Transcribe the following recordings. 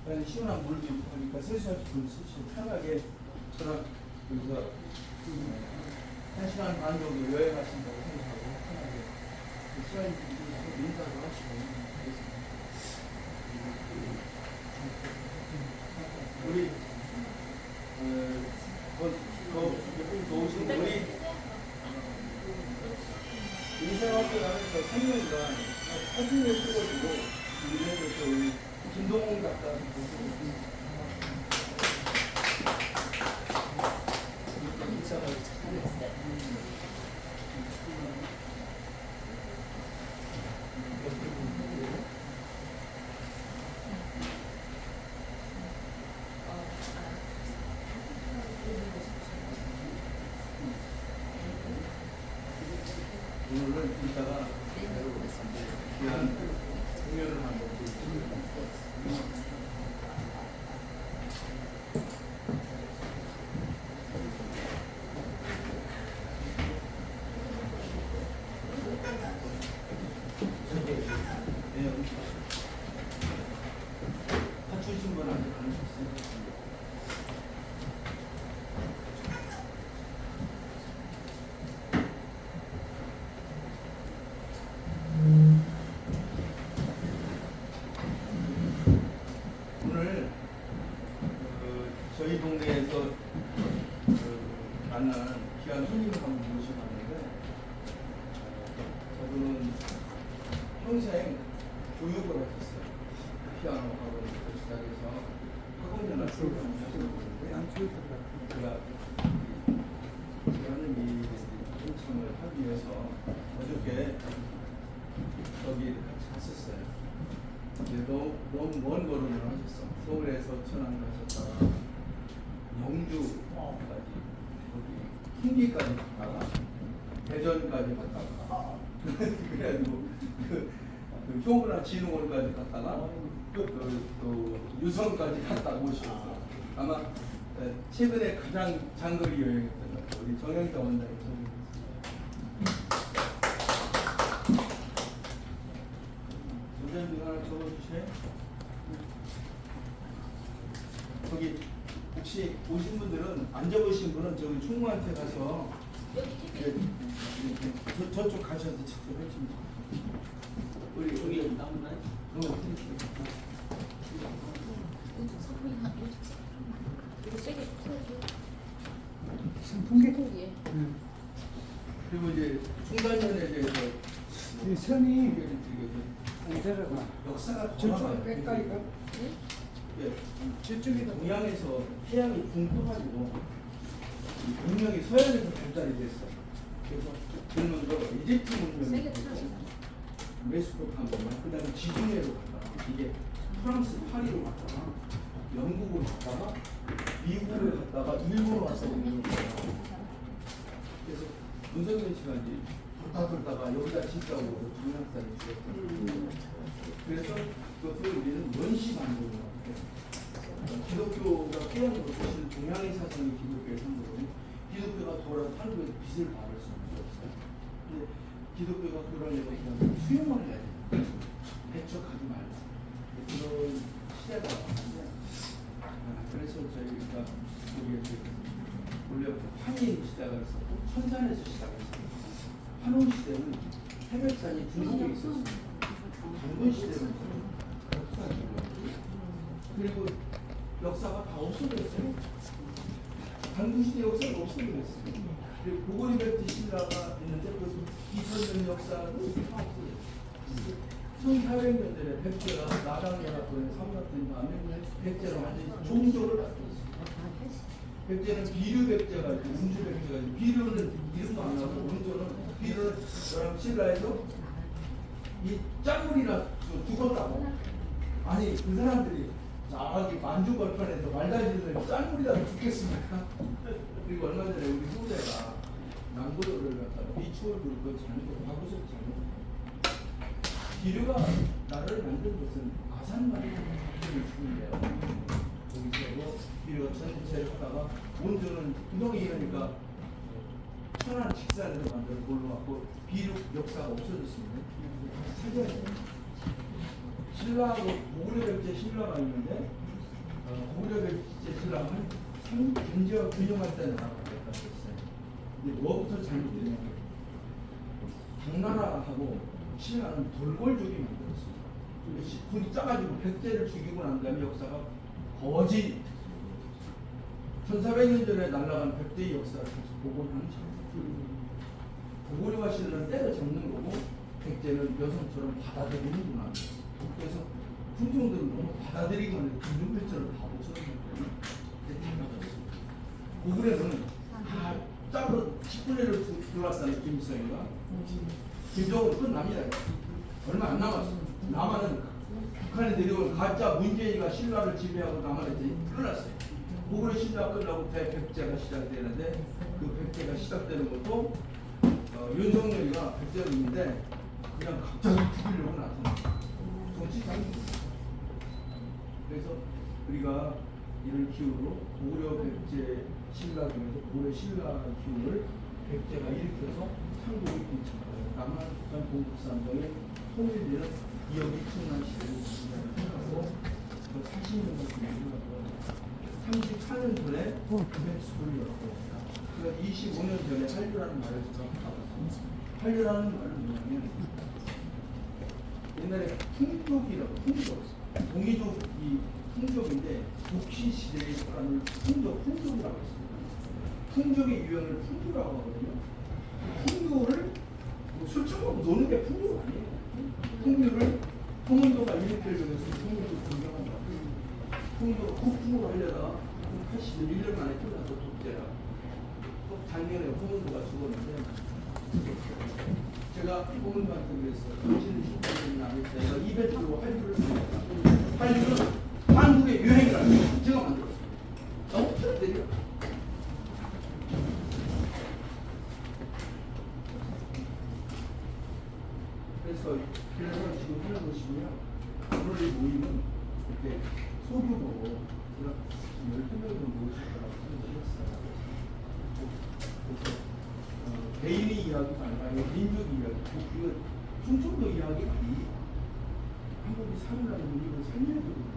시원한 물도 있고 하니까 세수할 때 쓰시면 편하게 저랑 여기서 1시간 반 정도 여행하신다고 생각하고 편하게 시간이 있으면 인사도 하시고 우리 오신 우리 인생학교 다니면서 3년간 사진을 찍어주고 이래서 우리 김동훈 작가 오늘은 이따가 귀한 공연을 한번 갖추신 분 아직 안 오셨어요? 오늘 저희 동네에서 만난 귀한 손님을 한번 모셔봤는데 저분은 평생 교육을 하셨어요. 피아노 학원부터 시작해서 학원이나 수업을 하셨는데 제가 하는 이 신청을 하기 위해서 어저께 거기 같이 갔었어요. 너무 먼 걸음을 하셨어. 서울에서 천안 가셨다가 영주까지 거기 풍기까지 갔다가 대전까지 갔다가 그래가지고 그 효구나 진흥원까지 갔다가 또 유성까지 갔다 오셨어. 아마 최근에 가장 장거리 여행했던 것 같아요. 우리 정영자 원장님 원장님 하나 적어주세요. 거기 혹시 오신 분들은 안 적으신 분은 저기 총무한테 가서 저쪽 가셔서 직접 해주면 돼요. 우리 여기 나오나요? 선풍기. 그리고 이제 중간년에 대해서 이 선이 드리거든. 역사가 저쪽 백가리가 저쪽에 동양에서 태양이 붕 떠가지고 문명이 서양에서 발달이 됐어. 그래서 그러면서 이집트 문명이 메소포타미아, 그다음에 지중해로 갔다가 이게 프랑스 파리로 갔다가 영국으로 갔다가 미국으로 갔다가 일본으로 왔다고 그러는 거예요. 그래서 문성균 씨가 이제 돌다가 여기다 짓자고 중앙사를 주었거든요. 그래서 그것을 우리는 원시 반도로 기독교가 태양으로 보시는 동양의 사상이 기독교의 상도로 기독교가 돌아 한국에서 빛을 발할 수 없어요. 근데 기독교가 그러려고 그냥 수용을 해야 돼요. 배척하지 말라. 그런 시대가 왔는데 그래서 저희가 여기에 원래 한인 시대가 있었고 천산에서 시작했어요. 한원 시대는 태백산이 중국에 있었어요. 장군 시대는 그리고 역사가 다 없어졌어요. 단군 시대 역사가 없어졌어요. 그리고 고고리베트 신라가 있는데 그 2000년 역사도 다 없어졌어요. 1800년대에 백제가 나당나라 돈에 삼각된 다음에 백제는 완전히 종교를 바꿨어요. 백제는 비류 백제가 있고 운주 백제가 있고 비류는 이름도 안 나고 운주는 비류는 저랑 신라에서 이 짱물이라 죽었다고. 아니 그 사람들이 저기 만주벌판에서 말다지는 짱물이라도 죽겠습니까? 그리고 얼마 전에 우리 후배가 남부도를 갖다가 비추얼 그 잘못 하고서 잘못 비류가 나라를 만든 것은 아산만이 죽은데요. 거기서 비류가 전체를 하다가 원주는 구덩이 이러니까 천안 직산에서 만든 걸로 갖고 비류 역사가 없어졌습니다. 찾아야 돼요. 신라하고 고구려 백제 신라가 있는데 고구려 백제 신라는 경제와 균형할 때 나라가 됐어요. 근데 뭐부터 잘못됐냐면 당나라하고 신라는 돌골족이 만들었습니다. 둘이 짜가지고 백제를 죽이고 난 다음에 역사가 거진 1400년 전에 날아간 백제의 역사를 다시 복원하는 거예요. 고구려와 신라는 때려잡는 거고 백제는 여성처럼 받아들이는구나. 그래서 궁중들은 너무 받아들이고 하는 김종필처럼 바보처럼 맞았습니다. 고구려는 다 짝으로 10분의 1을 들어왔다는 김일성이가 김정은 끝납니다. 얼마 안 남았어. 남한은 북한에 내려온 가짜 문재인이가 신라를 지배하고 남한에 끝났어요. 고구려 신라 끝나고 대백제가 시작되는데 그 백제가 시작되는 것도 윤석열이가 백제인데 그냥 갑자기 죽이려고 나타났어요. 정치상이. 그래서 우리가 이런 기운으로 고구려 백제 신라 중에서 고구려 신라 기운을 백제가 일으켜서 한국이 빈척하고 남한 북한 동북산정의 통일되는 기억이 충만 시대를 생각하고 40년을 기념하고 34년 전에 금액수를 열었고 25년 전에 한류라는 말을 들어봤습니다. 한류라는 말은 뭐냐면 옛날에 풍족이라고 풍족 동이족이 풍족인데 독시 시대의 사람을 풍족이라고 했습니다. 풍족의 유형을 풍류라고 하거든요. 풍류를 술 처먹고 노는 게 풍류가 아니에요. 풍류를 홍은도가 일으킬 정에서 풍류를 공격한다. 홍은도가 국풍으로 하려다가 80년 1년 만에 끝나서 독재라. 또 작년에 홍은도가 죽었는데 제가 홍은도한테 그랬어요. 당신은 신분이 아니다. 내가 이벤트로 한류를 만들었다. 한류는 한국의 유행이라는 제가 만들었어요. 너무 편해드려. 그래서 지금 하는 것이고요. 오늘 이 모임은 이렇게 소규모로 12명을 모실 거라고 생각했어요. 그래서 개인의 이야기가 아니라 민족 이야기, 그 충청도 이야기가 아니에요. 한국이 살으려면 우리를 살려야 되거든요.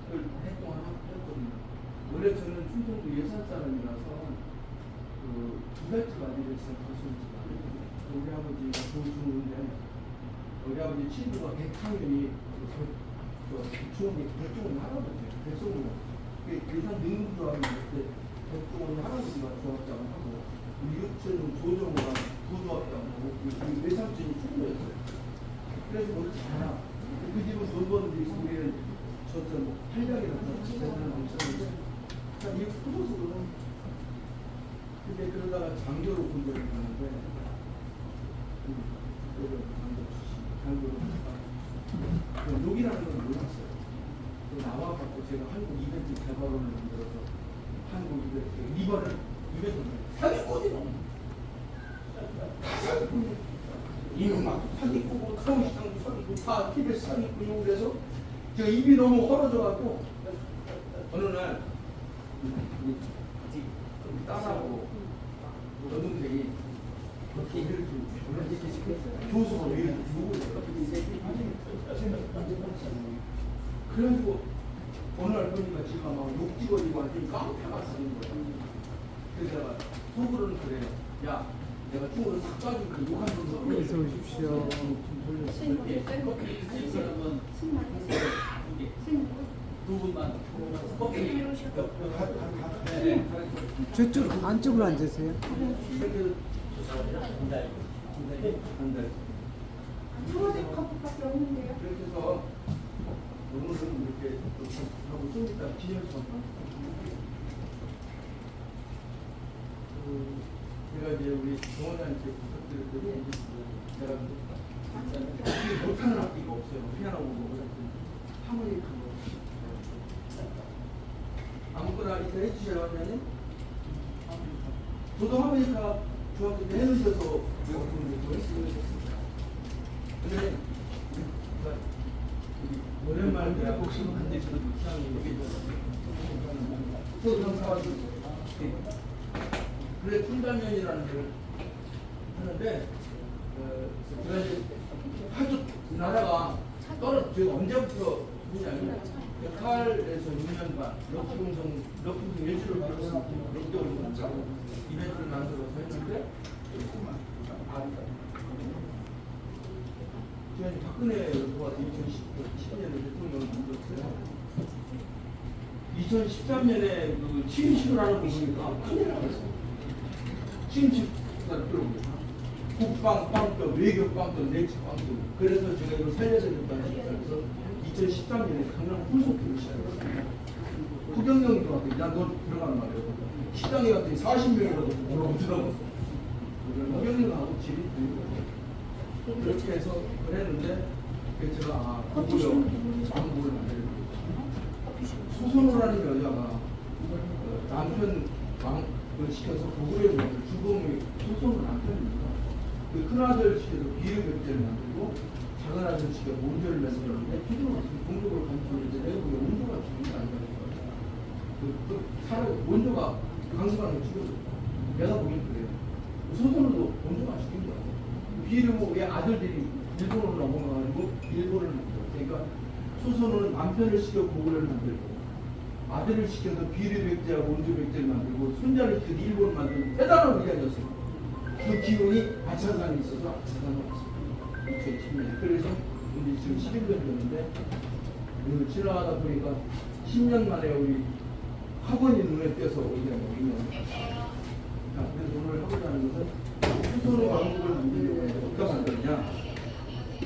그걸 오랫동안 했거든요. 원래 저는 충청도 예산 사람이라서 두 가지가 아니랬어요. 가수지가. 우리 아버지가 조중훈데 우리 아버지 친구가 백창현이 주원이 백종원 할아버지예요. 백종원 예산 능력조합이 있을 때 백종원 할아버지가 조합장을 하고 우리 육촌은 조정호가 부조합장을 하고 우리 외삼촌이 총무였어요. 그래서 우리 잘 그 집은 돈 버는 데 있으면 우리는 저처럼 한량이라고 재산을 넘쳤는데 이게 커져서 그런 근데 그러다가 장교로 군대를 가는데 장교로 가다가 욕이라는 걸 몰랐어요. 나와갖고 제가 한국 이벤트 개발원을 만들어서 한국 이벤트 이벤트를 사기꾼이 너무 다 사기꾼이 이놈아 사기꾼고 서울시장도 사기꾼 다 TBS 사기꾼이고 그래서 제가 입이 너무 헐어져갖고 어느 날 딸하고 여동생이 그렇게 일을 교수가 왜 이렇게 그래가지고 어느 날 보니까 제가 막 욕지거리고 하더니 깡패가 사는 거예요. 그래서 내가 속으로는 그래요. 야 내가 중으로 싹 빠지니까 욕하는 거 어서 오십시오. 두 분만 저쪽 안쪽으로 앉으세요. 한 달. 초록색 컵밖에 없는데요. 그래서 오늘은 이렇게 하고 좀 이따 기념품. 제가 이제 우리 동원장한테 부탁드렸더니 제가 못하는 악기가 없어요. 피아노 보고 하모니카 아무거나 이렇게 해주셔야 하면은 저도 하모니카 중학교 때 해놓으셔서 외국분들 했습니다. 근데 오랜만에 내가 복싱을 한데 저도 이상하게 소설 사가지고 그래 풀단면이라는 걸 하는데 제가 이제 아주 나라가 제가 언제부터 왜냐하면 칼에서 6년 반, 럭키공성 예술을 받았을 때 럭키공성 이벤트를 만들어서 했는데 저희 박근혜 후보가 2010년에 대통령을 만들었어요. 2013년에 그 취임식을 하는 거 보니까 큰일 났어요. 취임식 들어보니까 국방 빵점, 외교 빵점, 내치 빵점. 그래서 제가 이걸 살려야 되겠다는 생각에서 2013년에 강남 홀속기를 시작했어요. 후경영이 들어왔더니 야너 들어가는 말이에요. 식당에 갔더니 40명이라도 들어오더라고. 후경영하고 집이 그렇게 해서 그랬는데 제가 고구려 왕국을 만들고 소선호라는 여자가 남편 왕을 시켜서 고구려를 만들고 주범이 소선호 남편입니다. 그 큰아들 시켜서 비유백제를 만들고 작은아들 시켜서 온조를 만들었는데 필요는 없으면 공적으로 간주했는데 내가 보기에 온조가 죽은 게 아니라는 거예요. 사람 온조가 강수관을 죽였어요. 내가 보기엔 그래요. 소선호도 온조가 죽인 거예요. 비유의 아들들이 일본으로 넘어가가지고 일본을 만들어. 그러니까 소선호는 남편을 시켜 고구려를 만들고 아들을 시켜서 비류백제하고 온조백제를 만들고 손자를 시켜서 일본을 만들고 대단한 의견이었어요. 그 기운이 아차산에 있어서 아차산에 왔습니다. 2010년. 그래서 이제 지금 11년 됐는데 지나가다 보니까 10년 만에 우리 학원이 눈에 띄어서 오게 되면 자, 그래서 오늘 하고자 하는 것은 수소로 왕국을 만들려고 해서 어떻게 만드느냐.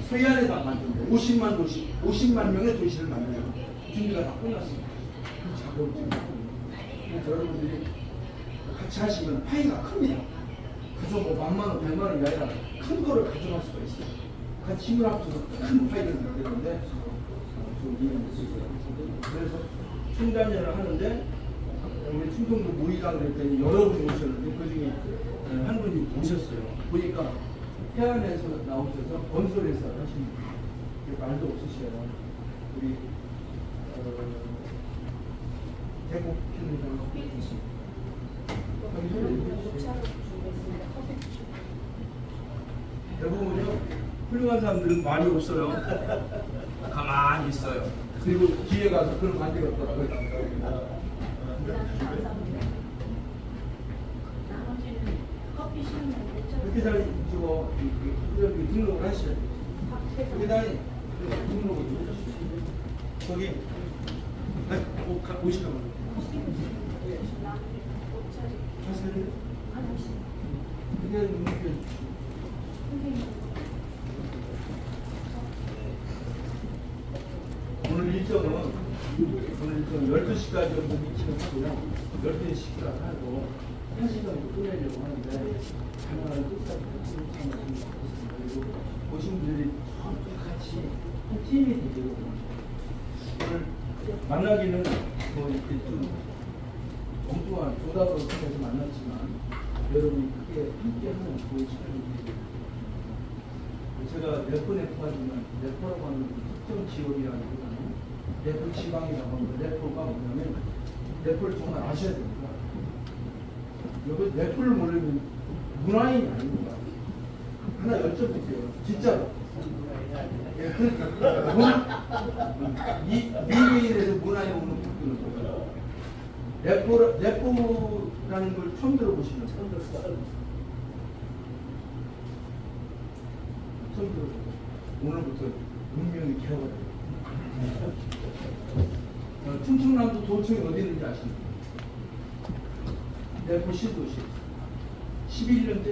서해안에다 만듭니다. 50만 도시, 50만 명의 도시를 만들려고 준비가 다 끝났습니다. 그 작업을 지금 하고 있습니다. 그래서 여러분들이 같이 하시면 파이가 큽니다. 그래서 뭐 10,000원, 100만원이 아니라 큰 거를 가져갈 수가 있어요. 같이 힘을 합쳐서 큰 파이를 만드는데 좀 이해할 수 있어요. 그래서 충단전을 하는데 우리 충청도 모의장을 했더니 여러분이 오셨는데 그 중에 한 분이 오셨어요. 보니까 해안에서 나오셔서 건설회사 하시는 분, 말도 없으셔요. 우리 대곡 피는 대부분요 훌륭한 사람들은 말이 없어요. 가만히 있어요. 그리고 뒤에 가서 그걸 만들었더라고요. 그렇게 잘 주고 여기 등록을 하시죠. 여기다 등록을 좀 해주시죠. 거기 오시라고. 하세요. 그게 등록해 주시죠. 오늘 일정은 12시까지 정도 미팅을 하고요. 12시까지 하고 1시간도 끝내려고 하는데 가능한 끝까지 참여하시면 그리고 오신 분들이 같이 한 팀이 되고 오늘 만나기는 뭐 이렇게 좀 엉뚱한 조답으로 통해서 만났지만 여러분이 크게 함께하는 좋은 시간이 되고 제가 래퍼지만 래퍼라고 하는 특정 지역이라기보다는 래퍼 지방이라고 하는 래퍼가 뭐냐면 래퍼를 정말 아셔야 됩니다. 여기 래퍼를 모르면 문화인이 아닙니다. 하나 여쭤볼게요. 진짜로. 미래인에서 문화에 오는 바뀌는 거예요. 래퍼라는 걸 처음 들어보시면 처음 들어보세요. 오늘부터 운명이 개화가 돼요. 충청남도 도청이 어디 있는지 아십니까? 래퍼 신도시 11년째.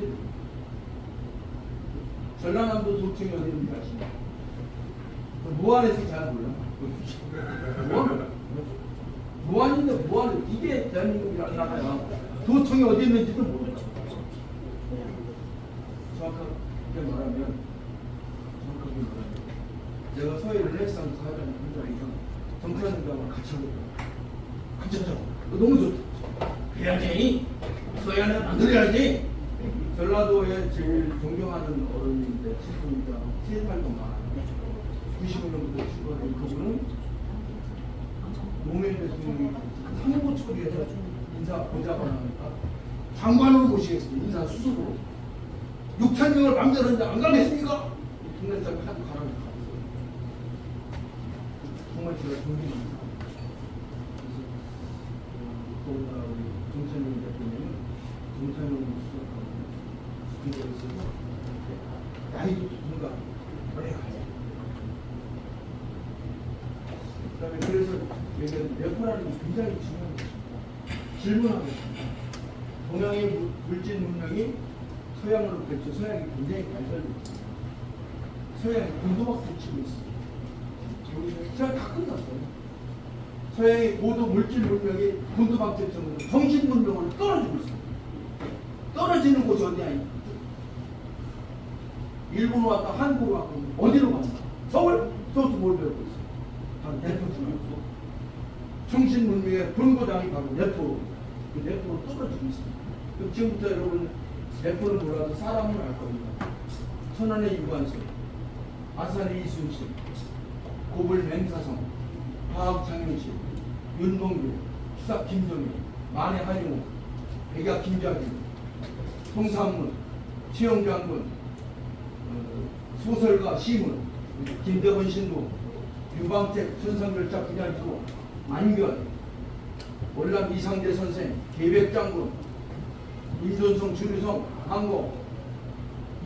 전라남도 도청이 어디 있는지 아십니까? 무안에서 잘 몰라. 무안인데 무안 이게 대한민국이라는 나라야. 도청이 어디 있는지도 모르죠. 정확하게 말하면 제가 서해 르네상스 사회라는 현장에서 정찬이가 같이 하고 너무 좋다. 해야지. 서해안에 만들어야지. 전라도에 제일 존경하는 어른인데 7살 동안 95년부터 출발한 그분은 노무현 대통령이 상고 처리해서 인사 보좌관 하니까 장관으로 모시겠습니다. 인사 수석으로. 6,000명을 맘대로 안 가겠습니까? 동네 사람 하도 가라고 갔어요. 정말 제가 존경합니다. 그래서 더군다나 우리 정찬용 대표님은 정찬용 수석하고 그거에 있어서 나이도 누가 오래 가요. 그다음에 그래서 얘기하는 레포라는 게 굉장히 중요한 것입니다. 질문하겠습니다. 동양의 물질 문명이 서양으로 그랬죠. 서양이 굉장히 발달됐습니다. 서양이 곤도박질 치고 있습니다. 서양 다 끝났어요. 서양의 고도 물질 문명이 곤도박질 정도로 정신 문명을 떨어지고 있습니다. 떨어지는 곳이 어디야? 일본 왔다, 한국 왔고 어디로 간다? 서울? 서울도 뭘 배우고 있어요? 바로 네포 중에서 정신 문명의 본고장이 바로 네포. 그 네포로 떨어지고 있습니다. 그럼 지금부터 여러분 네포는 몰라도 사람은 알 겁니다. 천안의 유관순, 아산의 이순신, 고불 맹사성, 화학 장윤실, 윤봉길, 추삭 김정일, 만해 한용우, 백약 김자길, 송삼문, 최영장군, 소설가 시문, 김대건 신부, 유방택 천상열차 분야지고, 안견, 월남 이상재 선생, 계백장군, 인존성, 주류성, 항공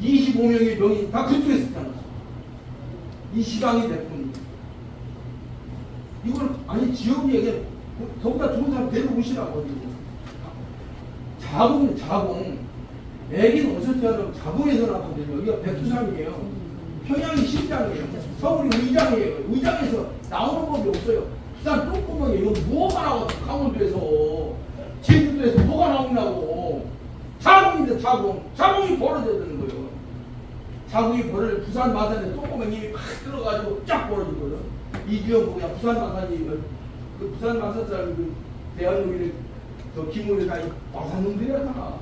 25명의 명이 다 그쪽에서 태어났어. 이 시방이 대뿐입니다. 이걸 아니 지역에게 더보다 좋은 사람 데려오시라고. 자궁, 자궁. 애기는 어디서 태어나면 자궁에서 나거든요. 여기가 백두산이에요. 평양이 심장이에요. 서울이 의장이에요. 의장에서 나오는 법이 없어요. 부산 똥구멍에 여기 뭐가 나와? 강원도에서 제주도에서 뭐가 나오냐고. 자궁인데 자궁. 자궁이 벌어져야 되는 거예요. 자궁이 벌어져 부산 마산에 똥구멍이 팍 들어가지고 쫙 벌어지거든. 이주영 보고 부산 마산이 그 부산 마산 사람이 그 대한민국의 저 김우리 다 마산 놈들이야 다.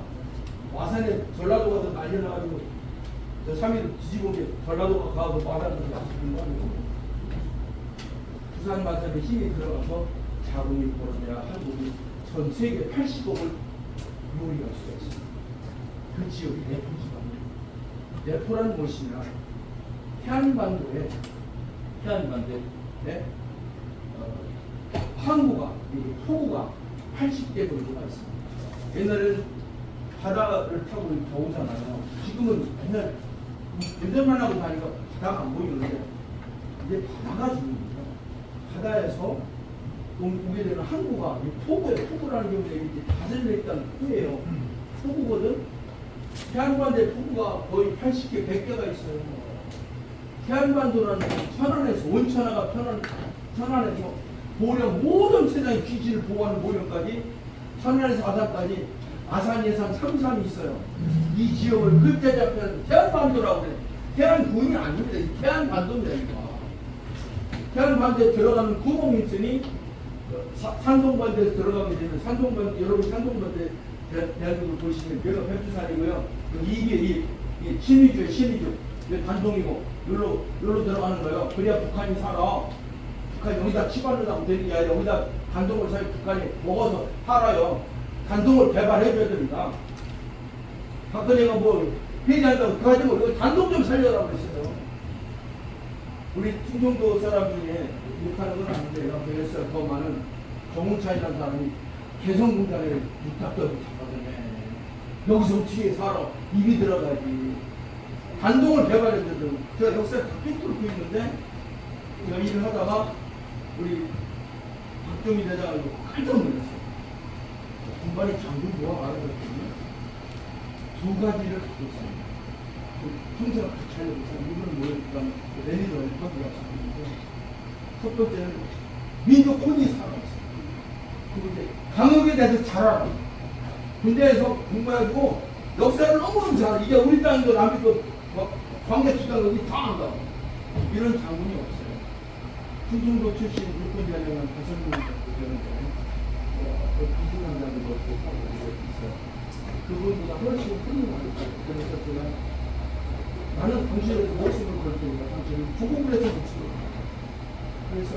마산에 전라도 가서 날려놔가지고 저 3일 뒤집은 게 전라도가 가고 마산을 야식하는 거 아니에요. 부산 마산에 힘이 들어가서 자궁이 벌어져야 한국이 전 세계 80억을 요리할 수가 있습니다. 그 지역이 네포 지방입니다. 네포라는 무엇이냐? 태안반도에 항구가, 포구가 80개 정도가 있습니다. 옛날에는 바다를 타고 더 오잖아요. 지금은 맨날 운전만 하고 다니까 바다가 안 보이는데 이제 바다가 중요합니다. 바다에서 오게 되는 항구가 포구예요. 포구라는 경우에 이제 다슬려 있다는 포구예요. 포구거든. 태안반도에 포구가 거의 80개, 100개가 있어요. 태안반도라는 천안에서 온천하가 천안에서 보령 모든 세상의 귀신을 보호하는 보령까지 천안에서 아산까지 아산 예산 3산이 있어요. 이 지역을 그때 잡혀는 태안반도라고 그래. 태안군이 아닙니다. 태안반도입니다. 이거. 태안반도에 들어가는 구멍이 있으니 산동반도에서 들어가게 되면 산동반도 여러분 산동반도에 대한민국을 보시면 여기가 백두산이고요. 이게 신의주예요. 신의주. 여기 단동이고 여기로 들어가는 거예요. 그래야 북한이 살아. 북한이 여기다 치관을 하면 되는 게 아니라 여기다 단동을 북한이 먹어서 살아요. 단동을 개발해줘야 됩니다. 박근혜가 뭐 회의한다고 그거 하지 말고 단동 좀 살려라고 그랬어요. 우리 충청도 사람 중에 욕하는 건 아닌데요. 그래서 더 많은 정운찬이라는 사람이 개성공단에 육탑더를 잡거든요. 여기서 어떻게 살아? 입이 들어가지. 단동을 개발해줘도 제가 역사에 다 꿰뚫고 있는데 제가 일을 하다가 우리 박정희 대장을 깜짝 놀랐어요. 군발이 장군 뭐가 말하거든요. 두 가지를 갖고 있습니다. 평생 같이 하려고 있어요. 이거는 뭐였다면 레닌을 가지고 왔었는데 첫 번째는 민족 혼이 살아있어요. 그리고 이제 강역에 대해서 잘 알아. 군대에서 공부해가지고 역사를 너무너무 잘 알아. 이게 우리 땅이고 남의 거 광개투당 여기 다 안다. 이런 장군이 없어요. 충청도 출신 육군대장은 5명 정도 되는데 비준한다는 것도 있어요. 그분보다 훨씬 훌륭하니까. 그래서 제가 나는 당신에게 목숨을 걸 테니까 당신은 조국을 해서 목숨을 걸. 그래서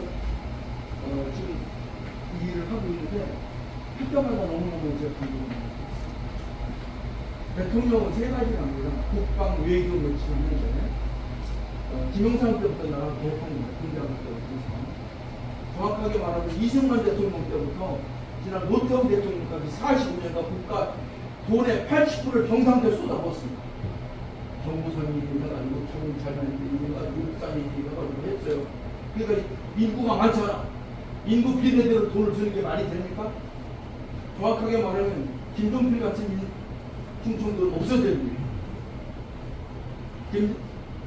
지금 이 일을 하고 있는데 할 때마다 너무너무 제가 궁금합니다. 대통령은 세 가지가 합니다. 국방, 외교, 정치인인데 김영삼 때부터 나랑 계획하는 거예요. 군대하고 때부터. 정확하게 말하면 이승만 대통령 때부터 지난 노태우 대통령까지 45년간 국가 돈의 80%를 경상도에 쏟아부었습니다. 정부선이 해가지고 경찰관이 해가지고 육상이 해가지고 했어요. 그러니까 인구가 많잖아. 인구 비례대로 돈을 주는 게 말이 됩니까? 정확하게 말하면 김종필 같은 충청도는 없어져야 됩니다.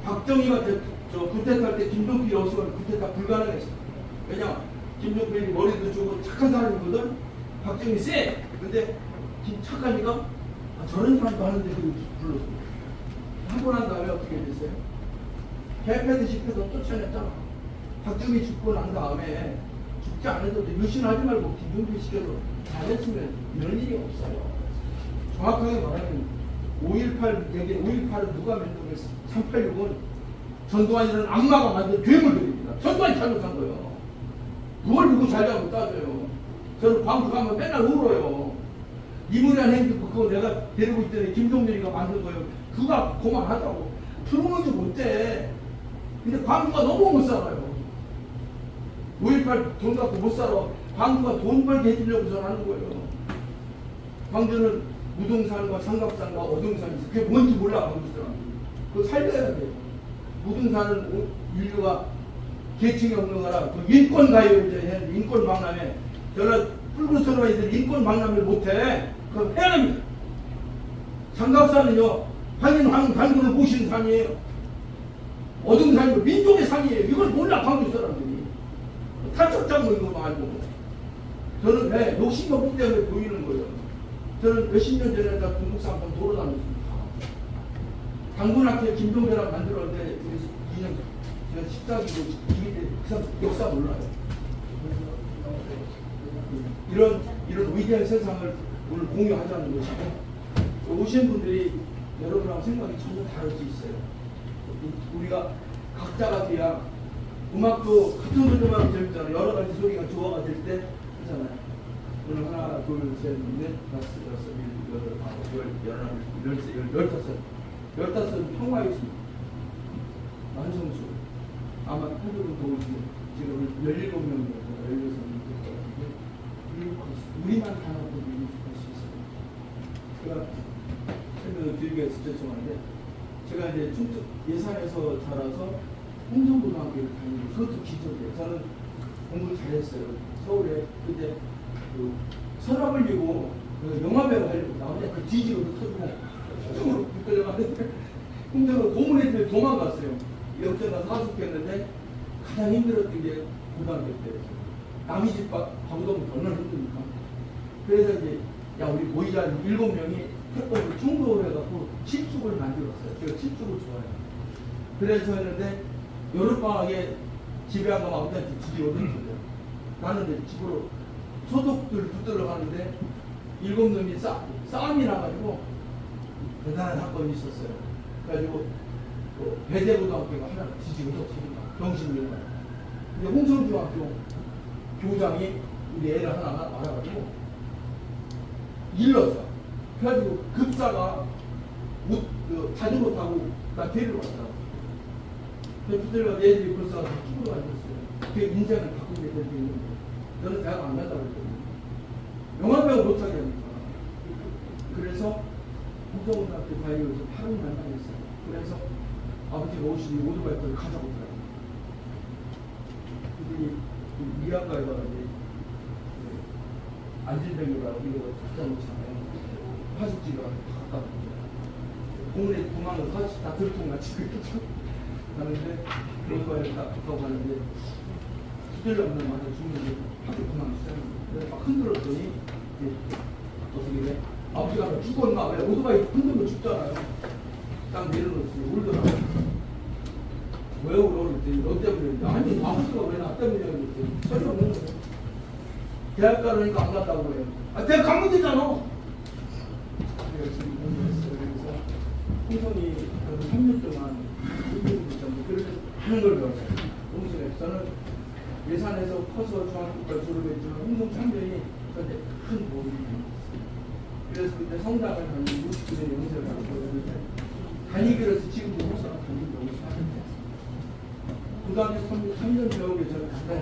박정희가 구태타 때 김종필이 없으면 구태타 불가능했어. 왜냐? 김종필이 머리도 좋고 착한 사람이거든. 박정희 쎄. 근데 착하니까 저런 사람도 하는데 그 불렀어. 하고 난 다음에 어떻게 됐어요? 개패듯이 패서 쫓아냈잖아. 박정희 죽고 난 다음에 죽지 않아도 유신하지 말고 김종필 시켜서 잘했으면 이런 일이 없어요. 정확하게 말하면 5.18 여기 5.18은 누가 만들었어? 386은 전두환이라는 악마가 만든 괴물들입니다. 전두환이 잘못한 거예요. 그걸 누구 잘잘못 따져요. 저는 광주 가면 맨날 울어요. 이문현 행주 그거 내가 데리고 있더니 김종민이가 만든 거예요. 그가 그만하자고. 들어오는지 못해. 근데 광주가 너무 못 살아요. 5.18 돈 갖고 못 살아. 광주가 돈 벌게 해주려고 저는 하는 거예요. 광주는 무등산과 삼각산과 어등산이 있어. 그게 뭔지 몰라, 광주 사람. 그거 살려야 돼. 무등산은 인류가 계층이 없는 거라 그 인권 가요제 인권 박람회 저는 뿔구스러운 애들 인권 박람회 못해. 그럼 해야 됩니다. 삼각산은요 황인황 모시는 산이에요. 어등산이고 민족의 산이에요. 이걸 몰라 광주 사람들이. 탈척장고 이거 말고 저는 왜 욕심이 없기 때문에 보이는 거예요. 저는 몇십 년 전에 다 중국산 한번 돌아다녔습니다. 당군학회 김종배랑 만들었는데 우리 2년 제가 14기로 중인데 그 사람 역사 몰라요. 이런 위대한 세상을 오늘 공유하자는 것이고 오신 분들이 여러분하고 생각이 전혀 다를 수 있어요. 우리가 각자가 돼야 음악도 같은 소리만 재밌잖아요. 여러 가지 소리가 조화가 될 때 하잖아요. 오늘 하나, 둘, 셋, 넷, 다섯, 여섯, 일곱, 여덟, 아홉, 열, 열하나, 열다섯. 15은 평화의 수. 완성수. 아마 한국은 더 지금 17명이고 16명. 우리만 하나도 미국할 수 있어요. 제가 설명을 드리기가 진짜 죄송한데 제가 이제 충청 예산에서 자라서 홍성고등학교를 다니고 그것도 기적이에요. 저는 공부를 잘했어요. 서울에 그때 그 서랍을 이고 그 영화배우 하려고 나오냐 그 뒤지고 터지고 홍성으로 붙들려가는데 홍성으로 고문했더니 도망갔어요. 역전가 사숙했는데 가장 힘들었던 게 고등학교 때 남의 집 가보다 보면 얼마나 힘듭니까? 그래서 이제 야 우리 모이자 7명이 태권을 총도를 해갖고 칠축을 만들었어요. 제가 칠축을 좋아해요. 그래서 했는데 여름방학에 집에 한 번 아버지한테 집이 어딘지 나는 이제 집으로 소독들 붙들러 가는데 7놈이 싸움이 나가지고 대단한 사건이 있었어요. 그래가지고 배대고등학교가 하나 뒤지고 터뜨린다. 병신이가. 근데 홍성중학교 교장이 우리 애를 하나 알아가지고 일렀어. 그래가지고 급사가 자전거 타고 나 데리러 왔더라고. 붙들려가 애들이 벌써 죽으러 가셨어요. 그 인생을 바꾸게 될 수 있는데 너는 대학 안 간다고 그랬거든요. 영화배우 못하게 하니까. 그래서 홍성고등학교 다니면서 8년 다녔어요. 그래서 아버지가 오시니 오토바이를 가자고 하더라고요. 그들이 미학가에 가서 안진뱅이라고 이거 작자 놓잖아요. 화숙지가 가깝다. 공원에 도망을 다 들통같이 가는데 오토바이를 딱 타고 가는데 수들려면 맞아 죽는데 학교 도망 시작합니다. 그래서 막 흔들었더니 어떻게 돼? 아버지가 죽었나? 왜 오토바이 흔들면 죽잖아요. 딱 내려놓지 울더라고요. 왜 울어? 그랬더니 너 때문에. 아니 아버지가 왜 나 때문이야? 그랬더니 소리 없는 거예요. 대학 가려니까 안 간다고 해요. 아 대학 가면 되잖아. 제가 지금 공부했어요. 그래서 홍성이 3년 동안 그래서 하는 걸 배웠어요. 홍성에서 저는 예산에서 커서 중학교까지 졸업했지만 홍성 3년이 그때 큰 도움이 됐어요. 그래서 그때 성당을 다니고 60분의 영세를 하고 그랬는데 다니기로 해서 지금도 홍성을 다니고 있어요. 고등학교 3년 배우기 전에 간단히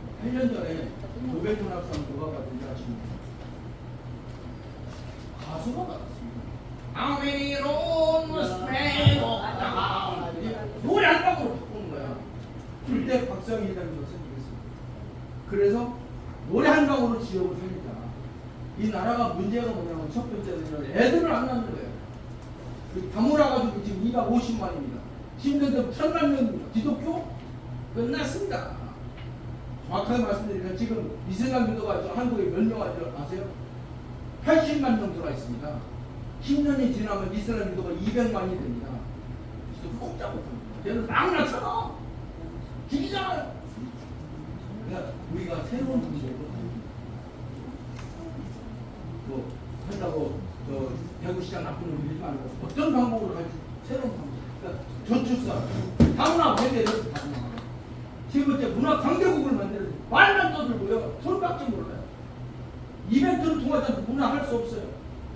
8년 전에 노벨문학상 누가 받은지 아십니까? 가수가 받았습니다. How many roads may go down? 노래 한 방으로 바꾸는 거야. 그때 박정희라는 것을 얘기했습니다. 그래서 노래 한 방으로 지역을 살리자. 이 나라가 문제가 뭐냐면 첫 번째는 애들을 안 낳는 거예요. 다물어가지고 지금 250만입니다. 10년 전 1000만 기독교 끝났습니다. 정확하게 말씀드리면 지금 이슬람 민도가 한국에 몇 명 아세요? 80만 명 들어와 있습니다. 10년이 지나면 이슬람 민도가 200만이 됩니다. 기독교 꼼짝 못합니다. 얘는 막 낳잖아. 죽이잖아요. 그러니까 우리가 새로운 문제로 뭐 한다고 대구시장 나쁜 놈 밀지 말고 어떤 방법으로 할지 새로운 방법. 그러니까 저출산, 다문화 외대를 다문화. 세 번째 문화 강대국을 만들어야 돼. 말만 떠들고요. 손밖에 몰라요. 이벤트를 통해서 문화 할 수 없어요.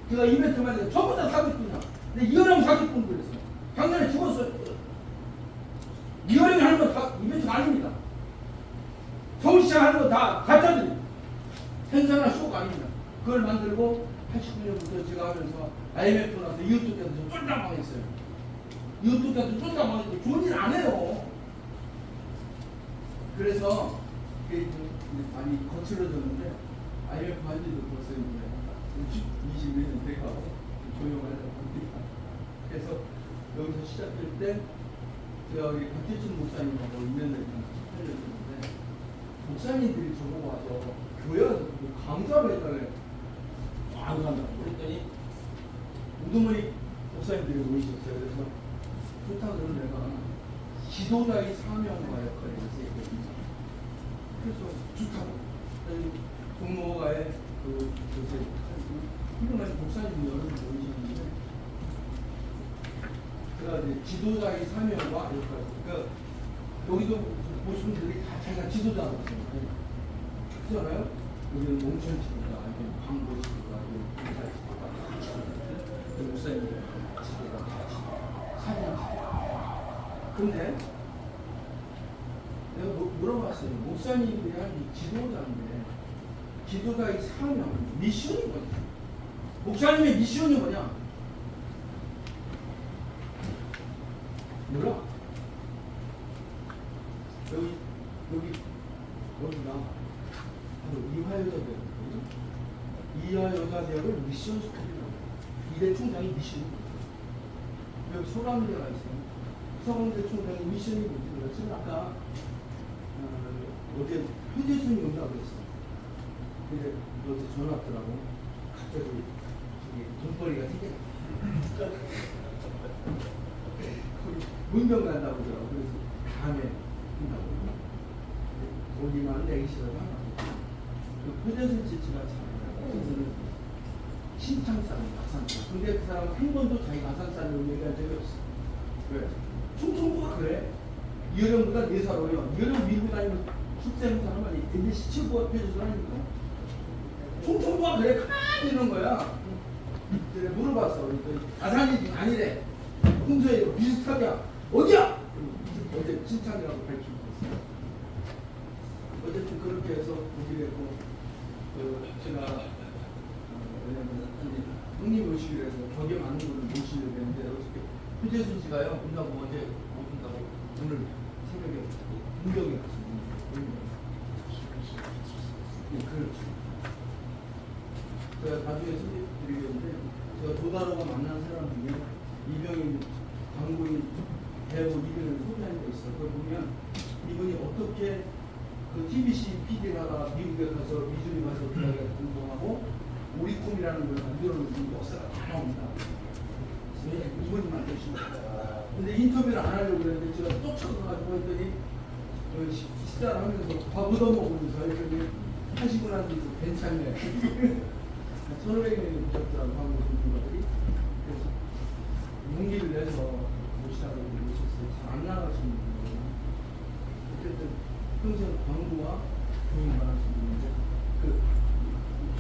제가 이벤트만 해도 전부 다 사기꾼이야. 근데 이어령 사기꾼 그랬어요. 작년에 죽었어요. 이어령이 하는 건 다 이벤트가 아닙니다. 서울시장 하는 건 다 가짜들이. 행사나 쇼가 아닙니다. 그걸 만들고 89년부터 제가 하면서 IMF 나서 이웃도 때도 좀 쫄딱 망했어요. 이웃도 때도 쫄딱 망했는데 좋은 일 안 해요. 그래서 이게 좀 많이 거칠어졌는데 IMF 한 지도 벌써 이제 20년 돼가고 조용하려고 합니다. 그래서 여기서 시작할 때 제가 우리 박재춘 목사님하고 2년을 하려는데 목사님들이 저보고 와서 교회 와서 강좌를 해달래요. 안 간다고 그랬더니 우두머리 목사님들이 모이셨어요. 그래서 좋다고 그러면 내가 지도자의 사명과 역할을 했어요. 그래서 좋다고 동로가에 요새 훌륭한 목사님 여러분 모이시는데 제가 이제 지도자의 사명과 역할 그러니까 여기도 보시는 분들이 다 자기가 지도자라고 했잖아요. 그렇잖아요? 여기는 농촌 지도자, 광고 지도자, 공사 지도자, 목사님들 지도자 다 사명 지도자. 근데 내가 물어봤어요. 목사님들이 한 지도자인데 지도자의 사명, 미션이 뭐냐? 목사님의 미션이 뭐냐? 몰라. 여기가 바로 이화여자대학, 이화여자대학을 미션 스쿨이라고. 이대 총장이 미션이 여기 소감대가 있어요. 서강대 총장의 미션이 뭐지? 지금 아까 어제 효재순이 온다고 그랬어. 근데 어제 전화 왔더라고. 갑자기 돈벌이가 생겼다. 문병 간다고 그러더라고. 그래서 다음에 한다고. 거기만 내기 싫어서 하나. 효재순 씨가 참 신창산, 가산산. 근데 그 사람은 한 번도 자기 가산산을 얘기한 적이 없어. 왜? 충청도가 그래. 이어령보다 4살 어려. 이어령 미국 다니면 숙제하는 사람은 근데 시치부가 펴줘서 하니까. 충청도가 그래. 가만히 있는 거야. 그래, 물어봤어. 가산이 아니래. 평소에 비슷하냐? 어디야? 어제 신창이라고 밝히고 있어요. 어쨌든 그렇게 해서 오기로 했고, 제가 왜냐면 형님 오시기로 해서 격에 맞는 분을 모시려고 했는데 어떻게 효재순 씨가요 온다고 어제 못 온다고 오늘 새벽에 문경에 갔습니다. 네, 그렇죠. 제가 나중에 소개드리겠는데 제가 조다로가 만난 사람 중에 이병인 광고인 배우 이병인을 소개한 게 있어요. 그걸 보면 이분이 어떻게 그 TBC PD를 하다가 미국에 가서 미주리 가서 그다음에 공부하고 우리꿈이라는 걸 만들어놓은 역사가 다 나옵니다. 이분이 만드신 거예요. 근데 인터뷰를 안 하려고 그랬는데 제가 또 쳐가지고 했더니 식사를 하면서 밥 얻어먹으면서 했더니 하시고 나서 괜찮네. 1,500명이 오셨더라고 한국 분들이. 그래서 용기를 내서 모시라고 모셨어요. 잘 안 나가시는 분이에요. 어쨌든 평생 광고와 교육만 하시는 분인데 그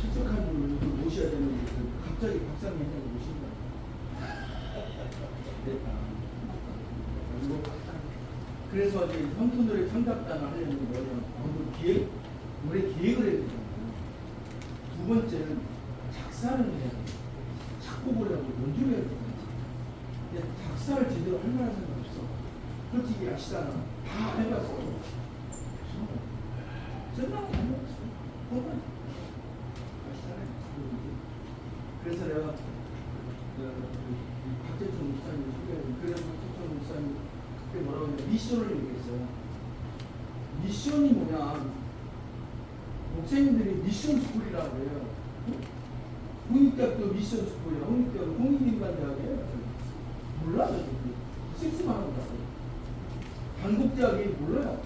출석한 분을 모셔야 되는데 갑자기 박사님이라고 모신다. 그래서 이제 형통들의 창작단을 하려는 거예요. 광고 기획 저는 안 먹었어요. 그건 아시잖아요. 그래서 내가 박재천 목사님 소개하는 그래서 박재천 목사님 그때 뭐라고 하냐 미션을 얘기했어요. 미션이 뭐냐? 목사님들이 미션 스쿨이라고 해요. 국립대학교 미션 스쿨이야. 국립대학교 공익인간대학이에요. 몰라요. 섹스만 한다고. 단국대학이 몰라요.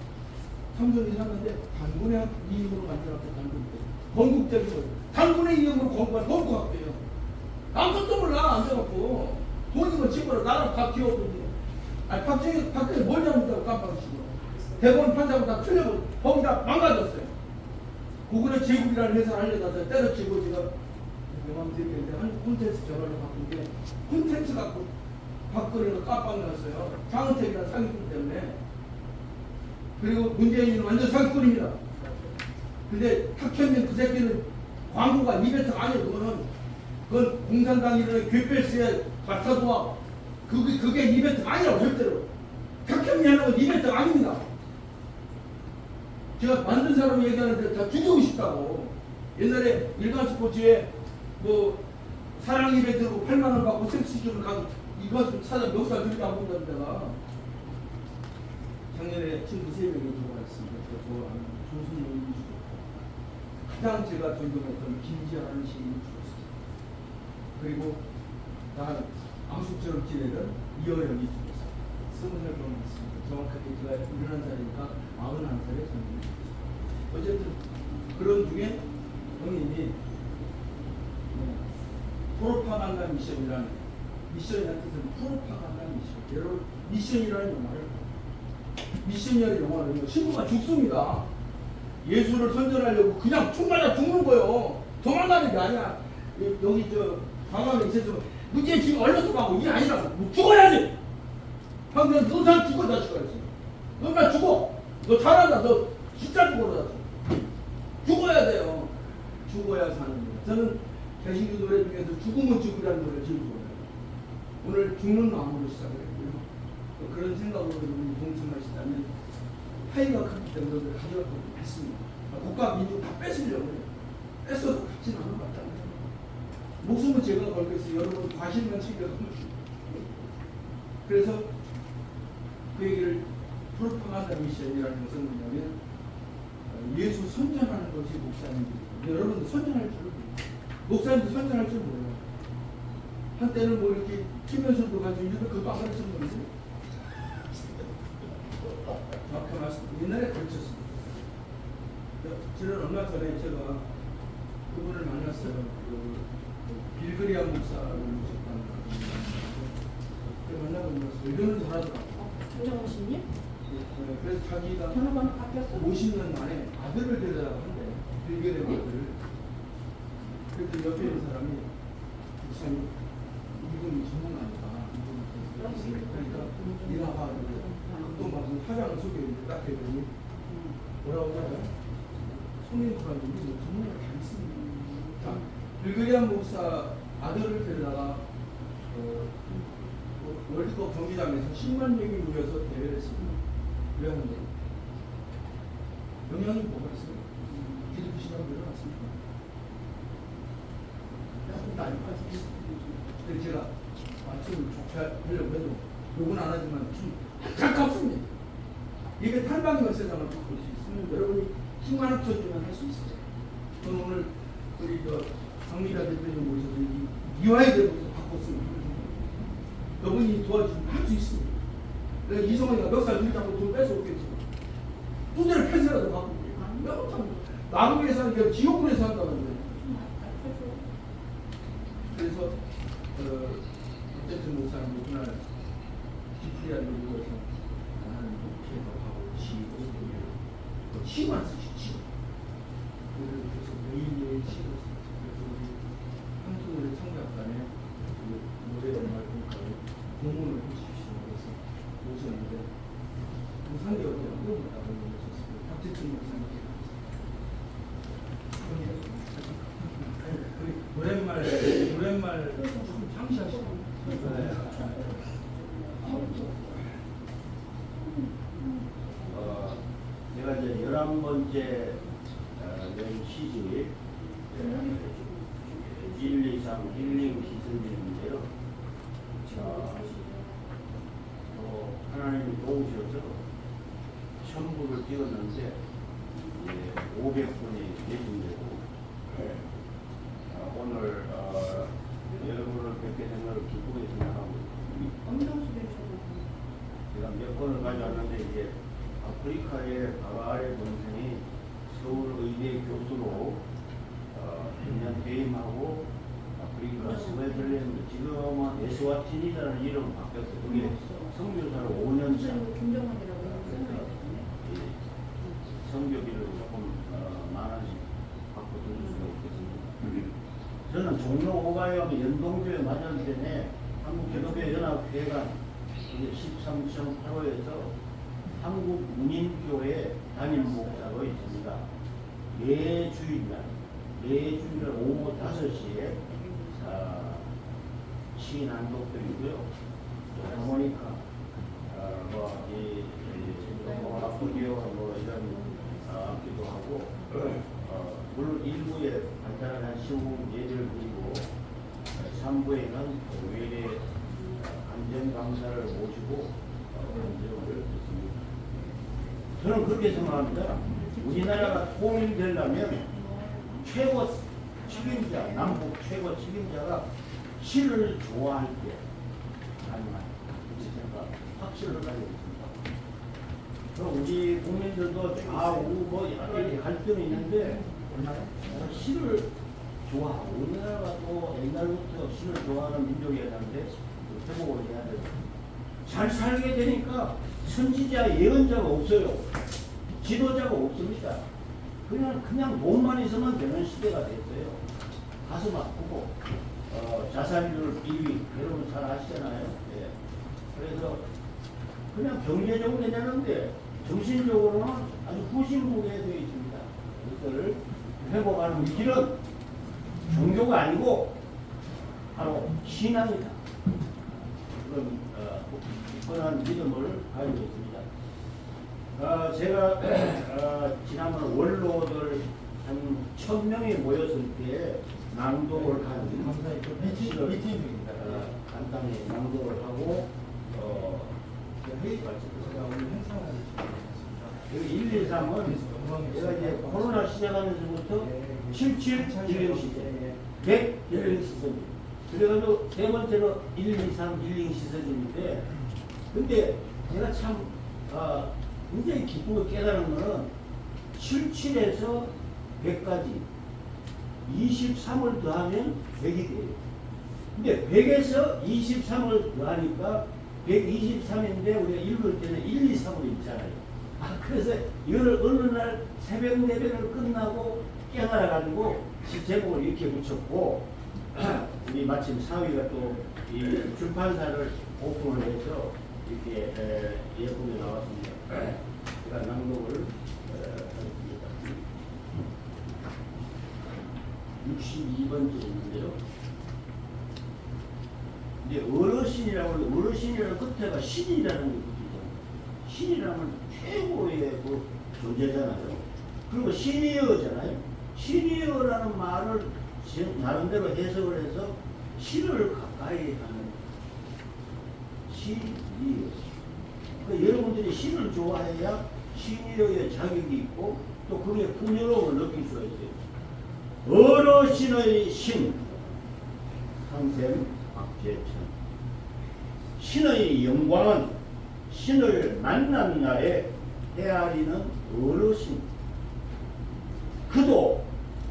삼성이 샀는데 단군의 이름으로 만들었대. 단국대. 건국대학이 단군의 이름으로 건국한 건국학교예요. 아무것도 몰라 앉아갖고 돈이면 집어라 나라 다 기업인데. 아니 박정희 뭘 잘못하고 깜빡이시고 대법원 판사하고 다 틀려버리고 거기다 망가졌어요. 구글의 제국이라는 회사를 알려다가 때려치고 제가 명함 드리는데 한 콘텐츠 결혼을 바꾼 게 콘텐츠 갖고 박근혜가 깜빡 났어요. 장은택이라는 사기꾼 때문에. 그리고 문재인은 완전 사기꾼입니다. 근데 탁현민 그 새끼는 광고가 이벤트 아니에요. 그건 공산당 이름의 괴패스에 맞서도와 그게 이벤트 아니라고 절대로. 탁현민 하는 건 이벤트 아닙니다. 제가 만든 사람이 얘기하는데 다 죽이고 싶다고. 옛날에 일간 스포츠에 뭐 사랑 이벤트로 8만 원 받고 섹스쇼를 가고 이거 좀 찾아 몇 살 들이다 본다는 데가 작년에 친구 3명이 들어갔습니다. 제가 좋아하는 조순영이 죽었고 가장 제가 존경했던 김지아라는 시인이 죽었어요. 그리고 나 암숙처럼 지내던 이어영이 죽었어요. 20살 결혼했습니다. 정확하게 제가 11살이니까 41살에 전쟁이 죽었어요. 어쨌든 그런 중에 형님이 프로파간다 미션이라는 미션이라는 뜻은 프로파간다 미션. 여러분 미션이라는 영화를 미션이라는 영화는요 친구가 죽습니다. 예수를 선전하려고 그냥 총맞아 죽는 거예요. 도망가는 게 아니야. 여기 저 방황에 있어서 문제 지금 얼려서 가고 이게 아니라 뭐 죽어야지. 방금 너 사람 죽어 자식아 했어. 너 나 죽어. 너 잘한다. 너 진짜 죽어라. 죽어야 돼요. 죽어야 사는 거예요. 저는 개신교 노래 중에서 죽으면 죽으라는 노래를 제일 좋아해요. 오늘 죽는 마음으로 시작했고요. 그런 생각으로 동참하시다면 파이가 크기 때문에 가져갈 것도 많습니다. 국가 민족 다 뺏으려고 해요. 뺏어도 갚지는 않은 것 같잖아요. 목숨은 제가 걸겠어요. 여러분 과실만 챙겨가면 그래서 그 얘기를 프로파간다 미션이라는 것은 뭐냐면 예수 선전하는 것이 목사님들이에요. 여러분도 선전할 줄 몰라요. 목사님도 선전할 줄 몰라요. 한때는 뭐 이렇게 키면서도 가지고 있는데 그것도 안 가르치는 건데 정확히 말씀 옛날에 가르쳤습니다. 저는 얼마 전에 제가 그분을 만났어요. 빌그리안 목사를 모셨다는 그 만나보면서 이거는 잘하더라고요. 조정호 씨님? 그래서 자기가 전화번호 바뀌었어? 50년 만에 아들을 데려다가 한대. 빌그리안 아들을. 그랬더니 옆에 있는 사람이 목사님 이분이 전문가니까 그러니까 네가 봐. 또 무슨 사장을 소개했는데 딱 했더니 뭐라고 하냐? 손님들한테 전문가 다 있습니다. 자, 빌그리안 목사 아들을 데려다가 월드컵 경기장에서 10만 명이 모여서 대회를 했습니다. 왜 하는데? 영향이 뭐가 있어요? 기독교 신앙을 늘어났습니다. 조금 안 빠지겠어요. 그래서 제가 좀 족하려고 해도 욕은 안 하지만 좀 안타깝습니다. 이게 탈방의 세상을 바꿀 수 있으면 여러분이 힘만 합쳐주면 할 수 있어요. 저는 오늘 우리 강미라 대표님 모셔서 이화에 대해서 바꿨으면 합니다. 여러분이 도와주시면 할 수 있습니다. 내가 이성원이가 몇 살 들자고 돈 뺏어오겠지. 두대를 폐쇄라도 바꾸고. 내가 못합니다. 나를 위해서 하는 게 지옥문에서 한다는 거예요. 그래서 어쨌든 목사님 그날 디프리아를 모여서 나는 목회도 하고 지고 치만 쓰시 치고 그래서 매일매일 치고 그래서 우리 한국노래 청각단에 노래 연말 공문을 해주십시오. 그래서 오셨는데 무상이 어디 안 보였다고 오셨어요. 박재춘 목사님 노랫말 조금 상시하시고 제가 이제 11번째 낸 시집 1, 2, 3 힐링 시즌인데요. 하나님이 도우셔서 천부를 띄웠는데 500분이 계신데고 오늘 여러분을 뵙게 된 걸 기쁘게 생각하고 제가 몇 번을 가져왔는데 이제 아프리카의 바바의 동생이 서울의대 교수로 1년 퇴임하고 아프리카 스웨틀랜드 지금은 에스와티니라는 이름 바뀌었어요. 그게 선교사로 5년 차. 선교비를 조금 만원씩 받고 들을 수가 있겠습니다. 저는 종로 5가역 연동교회 맞은 때에 한국기독교연합회가 13.85에서 한국문인교회 담임 목사로 있습니다. 매주일 오후 5시에 시인한독들이고요. 하모니카, 아프리오 이런 악기도 하고 물론 1부에 간단한 시험 예배를 드리고 3부에는 외래 안전 강사를 모시고 간증을 듣습니다. 저는 그렇게 생각합니다. 우리나라가 통일되려면 최고 책임자, 남북 최고 책임자가 시를 좋아할 때 가능한 그렇게 생각 확실을 가지고 있습니다. 그럼 우리 국민들도 좌우 뭐 여러 갈등이 있는데 시를 좋아하고 우리나라가 또 옛날부터 시를 좋아하는 민족이었는데 회복을 해야 돼요. 잘 살게 되니까 선지자 예언자가 없어요. 지도자가 없습니다. 그냥 돈만 있으면 되는 시대가 됐어요. 가슴 아프고 자살률 비위 여러분 잘 아시잖아요. 예. 그래서 그냥 경제적으로 되는데 정신적으로는 아주 후진국에 되어 있습니다. 이것을 회복하는 길은 종교가 아니고 바로 신앙이다. 그런 굳건한 믿음을 가지고 있습니다. 제가 지난번 원로들 한 1000명이 모였을 때 낭독을 한 미팅입니다. 간단히 낭독을 하고 회의 제가 오늘 행사를 1, 2, 3은 제가 이제 코로나 시작하면서부터 77 힐링 시즌, 100 힐링 시즌. 그래가지고 세 번째로 1, 2, 3 힐링 시즌인데, 근데 제가 참 굉장히 기쁘게 깨달은 거는 77에서 100까지 23을 더하면 100이 돼요. 근데 100에서 23을 더하니까 123인데 우리가 읽을 때는 1, 2, 3으로 읽잖아요. 그래서 이거를 어느 날 새벽 예배를 끝나고 깨달아가지고 제목을 이렇게 붙였고, 우리 마침 사위가 또 이 출판사를 오픈을 해서 이렇게 예쁘게 나왔습니다. 제가 낭독을 하겠습니다. 62번째 있는데요. 근데 어르신이라고 어르신이라는 끝에가 신이라는 게 붙이잖아요. 신이라면 최고의 그 존재잖아요. 그리고 시니어잖아요. 시니어라는 말을 나름대로 해석을 해서 신을 가까이 하는 시니어. 그러니까 여러분들이 신을 좋아해야 시니어의 자격이 있고 또 그의 풍요로움을 느낄 수가 있어요. 어르신의 신 상샘 박재천. 신의 영광은 신을 만난 날에 헤아리는 어르신. 그도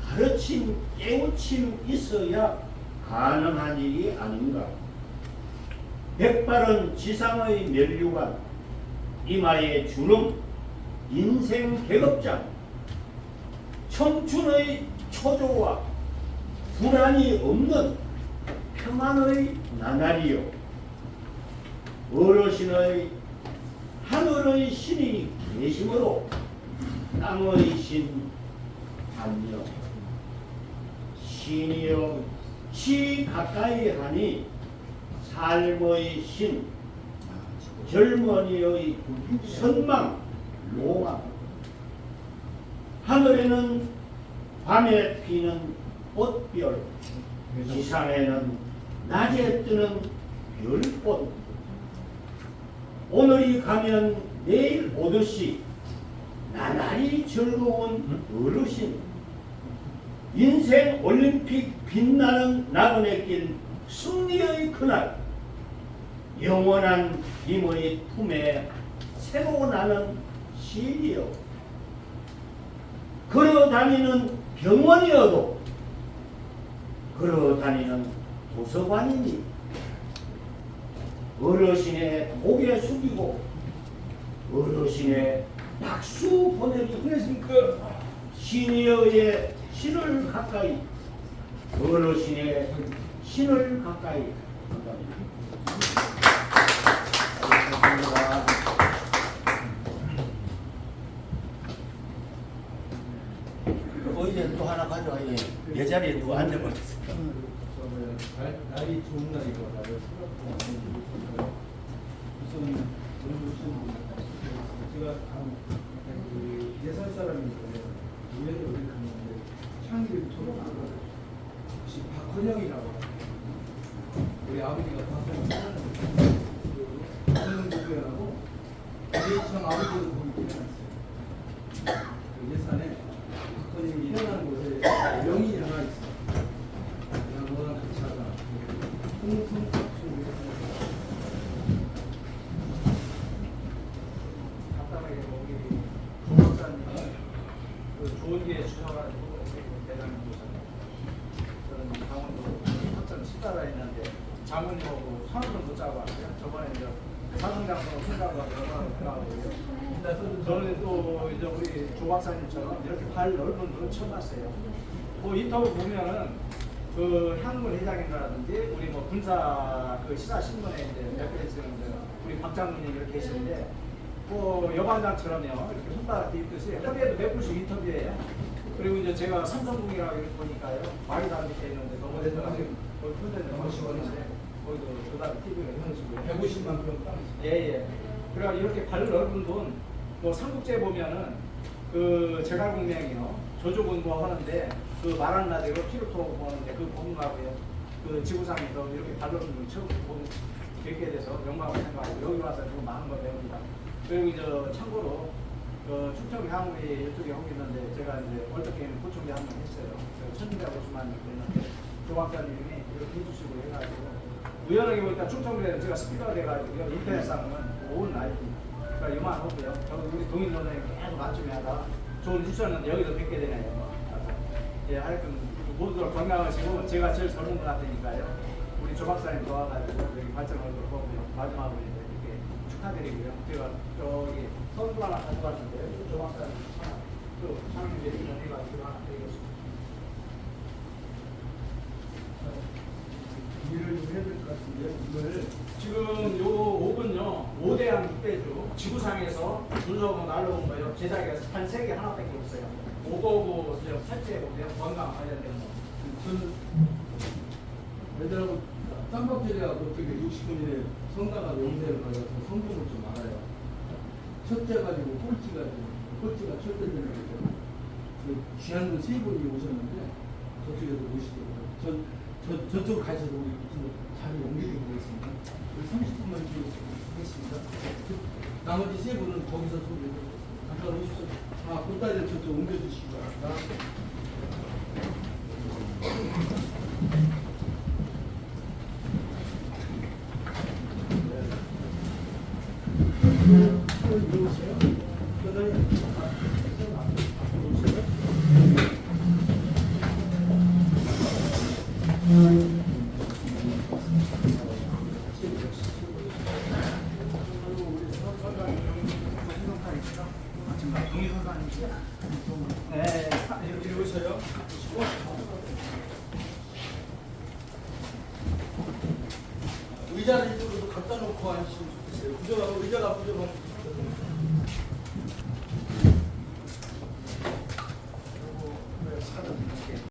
가르침, 깨우침 있어야 가능한 일이 아닌가. 백발은 지상의 면류관, 이마의 주름, 인생 계급장, 청춘의 초조와 불안이 없는 평안의 나날이요. 어르신의 하늘의 신이 계심으로 땅의 신 안녕. 신이여 시 가까이 하니 삶의 신 젊은이의 선망 로망. 하늘에는 밤에 피는 꽃별, 지상에는 낮에 뜨는 별꽃. 오늘이 가면 내일 오듯이 나날이 즐거운 어르신. 인생 올림픽 빛나는 나그네 길 승리의 그날. 영원한 님의 품에 새로 나는 시리여. 걸어다니는 병원이어도 걸어다니는 도서관이니 어르신의 고개 숙이고 어르신의 박수 보내기. 그랬습니까? 시니어의 신을 가까이, 어르신의 신을 가까이. 감사합니다. 이제 또 하나 가져와. 내 자리에 누가 앉아버렸어. 날이 좋은 날이고 나를 생각하고 우선 제가 예산 사람인데 우연히 어디 갔는데 창의를 졸업하고 혹시 박헌영이라고 우리 아버지가 박헌영 고등교회하고 예천 아버지도 거기 태어났어요. 그 예산에 박헌영이 태어난 곳에 명인이 하나 있어요. 너랑 같이 하자. 간단하게 우리 조박사님이 좋은 기회 주셔가지고 대단히 감사합니다. 저는 강원도 합천 치다라 했는데 장모님하고 산업을 못 짜고 왔어요. 저번에 이제 사성장도 생각하고 가고요. 저는 또 이제 우리 조 박사님처럼 이렇게 발 넓은 분은 처음 봤어요. 뭐 인터뷰 보면은 그 향군 회장님이라든지 우리 뭐 군사 그 시사 신문에 이제 몇개 쓰는 우리 박 장모님 이렇게 계시는데 뭐 여반장처럼요 이렇게 손바닥 뒤집듯이 하루에도 몇 분씩 인터뷰해요. 그리고 이제 제가 삼성궁이라고 이렇게 보니까요 마리다 밑에 있는데 너무 대단하게 거기 현대는 멋있거든요. 거기도 그다음 TV가 이런 식으로 150만 평 땅. 예예. 그래가 이렇게 발 넓은 돈 뭐 삼국지에 보면은 그 제갈공명이요 조조군 뭐 하는데 그 말하는 라디오로 피를 토고 보는데 그 보문하고요 그 지구상에서 이렇게 발 넓은 돈 처음 뵙게 돼서 영광을 생각하고 여기 와서 좀 많은 걸 배웁니다. 그리고 이제 참고로 그 충청 향후에 유튜브에 하고 있는데 제가 이제 월드게임 보충제 한번 했어요. 1,250만 명 됐는데 조박사님이 이렇게 해주시고 해가지고 우연하게 보니까 충청도에 제가 스피커가 돼가지고요 인터넷상은 온 라이브입니다. 그러니까 이만 하고요. 저도 우리 동인론에 계속 맞춤에 하다 좋은 뉴스였는데 여기도 뵙게 되네요. 예, 하여튼 모두들 건강하시고 제가 제일 젊은 분 같으니까요. 우리 조 박사님 도와가지고 여기 발전을 보고요. 마지막으로 이렇게 축하드리고요. 제가 저기 선물 하나 가져갔는데 조 박사님 하나 또 상임제 해가지고 하나 드리겠습니다. 일을 좀 해야 될 것 같은데 이걸 지금 요 5분요 5대양 6배주 지구상에서 분석은 날라온 거예요. 제작이 한 3개 하나밖에 없어요. 599 탈퇴해보세요. 건강 관련된 거. 저는 애들하고 쌍박제리하고 어떻게 60분이내 성당하고 용대를 가서 성경을 좀 알아요. 첫째 가지고 꼴찌가 첫째 되는 거죠. 그 귀한 분 3분이 오셨는데 저쪽에서 오시더라고요. 저쪽 가셔서 우리 무슨 자리 옮기고 보겠습니다. 30분만 하겠습니다. 나머지 3분은 거기서 소개해 드리겠습니다. 잠깐 오십시오. 보따리를 저쪽 옮겨주시기 바랍니다.